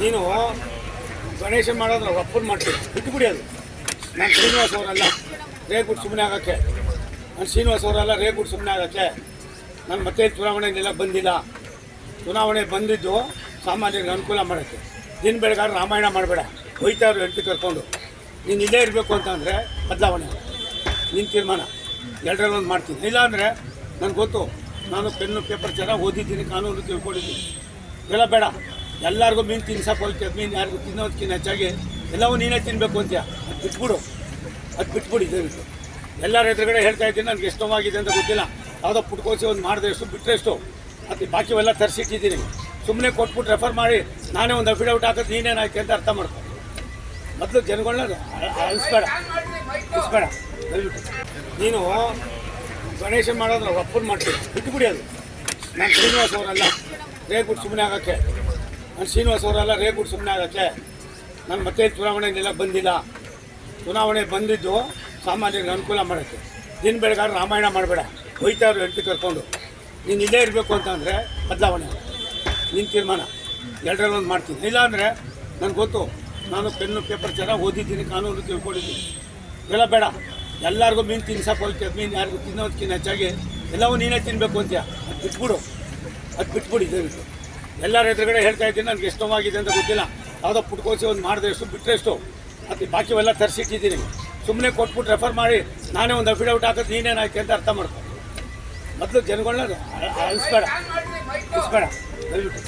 ನೀನು ಗಣೇಶನ್ ಮಾಡೋದ್ರ ಒಪ್ಪನ್ ಮಾಡ್ತೀನಿ ಬಿಟ್ಟುಬಿಡಿ ಅದು. ನಾನು ಶ್ರೀನಿವಾಸ್ ಅವರಲ್ಲ ರೇಗುಟ್ಟು ಸುಮ್ಮನೆ ಆಗೋಕ್ಕೆ, ನಾನು ಶ್ರೀನಿವಾಸ್ ಅವರಲ್ಲ ರೇಗುಟ್ಟು ಸುಮ್ಮನೆ ಆಗೋಕ್ಕೆ. ನಾನು ಮತ್ತೆ ಚುನಾವಣೆಗೆಲ್ಲ ಬಂದಿಲ್ಲ. ಚುನಾವಣೆ ಬಂದಿದ್ದು ಸಾಮಾನ್ಯರಿಗೆ ಅನುಕೂಲ ಮಾಡೋಕ್ಕೆ. ದಿನ ಬೆಳಗಾದ್ರೆ ರಾಮಾಯಣ ಮಾಡಬೇಡ, ಹೋಯ್ತಾವ್ರು ಹೆಂಡತಿ ಕರ್ಕೊಂಡು. ನೀನು ಇಲ್ಲೇ ಇರಬೇಕು ಅಂತಂದರೆ ಬದಲಾವಣೆ ನಿನ್ನ ತೀರ್ಮಾನ, ಎರಡರಲ್ಲಿ ಒಂದು ಮಾಡ್ತೀನಿ. ಇಲ್ಲಾಂದರೆ ನನಗೆ ಗೊತ್ತು, ನಾನು ಪೆನ್ನು ಪೇಪರ್ ಚೆನ್ನಾಗಿ ಓದಿದ್ದೀನಿ, ಕಾನೂನು ತಿಳ್ಕೊಂಡಿದ್ದೀನಿ. ಎಲ್ಲ ಬೇಡ, ಎಲ್ಲರಿಗೂ ಮೀನು ತಿನ್ಸಕ್ಕೆ ಹೋಗ್ತೀಯ, ಮೀನು ಯಾರಿಗೂ ತಿನ್ನೋದಕ್ಕಿಂತ ಹೆಚ್ಚಾಗಿ ಎಲ್ಲವೂ ನೀನೇ ತಿನ್ನಬೇಕು ಅಂತೀಯ. ಅದು ಬಿಟ್ಬಿಡು, ಅದು ಬಿಟ್ಬಿಡಿ ದಯವಿಟ್ಟು. ಎಲ್ಲರ ಎದುರುಗಡೆ ಹೇಳ್ತಾ ಇದ್ದೀನಿ, ನನಗೆ ಎಷ್ಟು ನೋವಾಗಿದೆ ಅಂತ ಗೊತ್ತಿಲ್ಲ. ಯಾವುದೋ ಪುಟ್ಕೋಸಿ ಒಂದು ಮಾಡಿದ್ರೆ ಎಷ್ಟು ಬಿಟ್ಟರೆ ಎಷ್ಟು, ಅದು ಬಾಕಿವೆಲ್ಲ ತರಿಸಿಟ್ಟಿದ್ದೀನಿ. ಸುಮ್ಮನೆ ಕೊಟ್ಬಿಟ್ಟು ರೆಫರ್ ಮಾಡಿ ನಾನೇ ಒಂದು ಅಫಿಡವಿಟ್ ಹಾಕೋದು ನೀನೇನಾಯ್ತು ಅಂತ ಅರ್ಥ ಮಾಡ್ಕೊ. ಮೊದಲು ಜನಗಳನ್ನ ಅಳಿಸ್ಬೇಡ ದಯವಿಟ್ಟು. ನೀನು ಗಣೇಶನ್ ಮಾಡೋದ್ರ ಒಪ್ಪನ್ ಮಾಡ್ತೀನಿ ಬಿಟ್ಟುಬಿಡಿ ಅದು. ನಾನು ಶ್ರೀನಿವಾಸ್ ಅವರಲ್ಲ ರೇಗುಟ್ಟು ಸುಮ್ಮನೆ ಆಗೋಕ್ಕೆ, ನಾನು ಶ್ರೀನಿವಾಸ್ ಅವರಲ್ಲ ರೇಗುಟ್ಟು ಸುಮ್ಮನೆ ಆಗೋಕ್ಕೆ. ನಾನು ಮತ್ತೆ ಚುನಾವಣೆಗೆಲ್ಲ ಬಂದಿಲ್ಲ. ಚುನಾವಣೆ ಬಂದಿದ್ದು ಸಾಮಾನ್ಯರಿಗೆ ಅನುಕೂಲ ಮಾಡೋಕ್ಕೆ. ದಿನ ಬೆಳಗಾದ್ರೆ ರಾಮಾಯಣ ಮಾಡಬೇಡ, ಹೋಯ್ತಾವ್ರು ಹೆಂಡತಿ ಕರ್ಕೊಂಡು. ನೀನು ಇಲ್ಲೇ ಇರಬೇಕು ಅಂತಂದರೆ ಬದಲಾವಣೆ ನಿನ್ನ ತೀರ್ಮಾನ, ಎರಡರಲ್ಲಿ ಒಂದು ಮಾಡ್ತೀನಿ. ಇಲ್ಲಾಂದರೆ ನನಗೆ ಗೊತ್ತು, ನಾನು ಪೆನ್ನು ಪೇಪರ್ ಚೆನ್ನಾಗಿ ಓದಿದ್ದೀನಿ, ಕಾನೂನು ತಿಳ್ಕೊಂಡಿದ್ದೀನಿ. ಎಲ್ಲ ಬೇಡ, ಎಲ್ಲರಿಗೂ ಮೀನು ತಿನ್ಸಕ್ಕೆ ಹೋಗ್ತೀಯ, ಮೀನು ಯಾರಿಗೂ ತಿನ್ನೋದಕ್ಕಿಂತ ಹೆಚ್ಚಾಗಿ ಎಲ್ಲವೂ ನೀನೇ ತಿನ್ನಬೇಕು ಅಂತೀಯ. ಅದು ಬಿಟ್ಬಿಡು, ಅದು ಬಿಟ್ಬಿಡಿ ದಯವಿಟ್ಟು. ಎಲ್ಲರ ಎದುರುಗಡೆ ಹೇಳ್ತಾ ಇದ್ದೀನಿ, ನನಗೆ ಎಷ್ಟು ನೋವಾಗಿದೆ ಅಂತ ಗೊತ್ತಿಲ್ಲ. ಯಾವುದೋ ಪುಟ್ಕೋಸಿ ಒಂದು ಮಾಡಿದ್ರೆ ಎಷ್ಟು ಬಿಟ್ಟರೆ ಎಷ್ಟು, ಅದು ಬಾಕಿವೆಲ್ಲ ತರಿಸಿಟ್ಟಿದ್ದೀನಿ. ಸುಮ್ಮನೆ ಕೊಟ್ಬಿಟ್ಟು ರೆಫರ್ ಮಾಡಿ ನಾನೇ ಒಂದು ಅಫಿಡವಿಟ್ ಹಾಕೋದು ನೀನೇನಾಯ್ತು ಅಂತ ಅರ್ಥ ಮಾಡ್ಕೊ. ಮೊದಲು ಜನಗಳನ್ನ ಅಳಿಸ್ಬೇಡ ದಯವಿಟ್ಟು.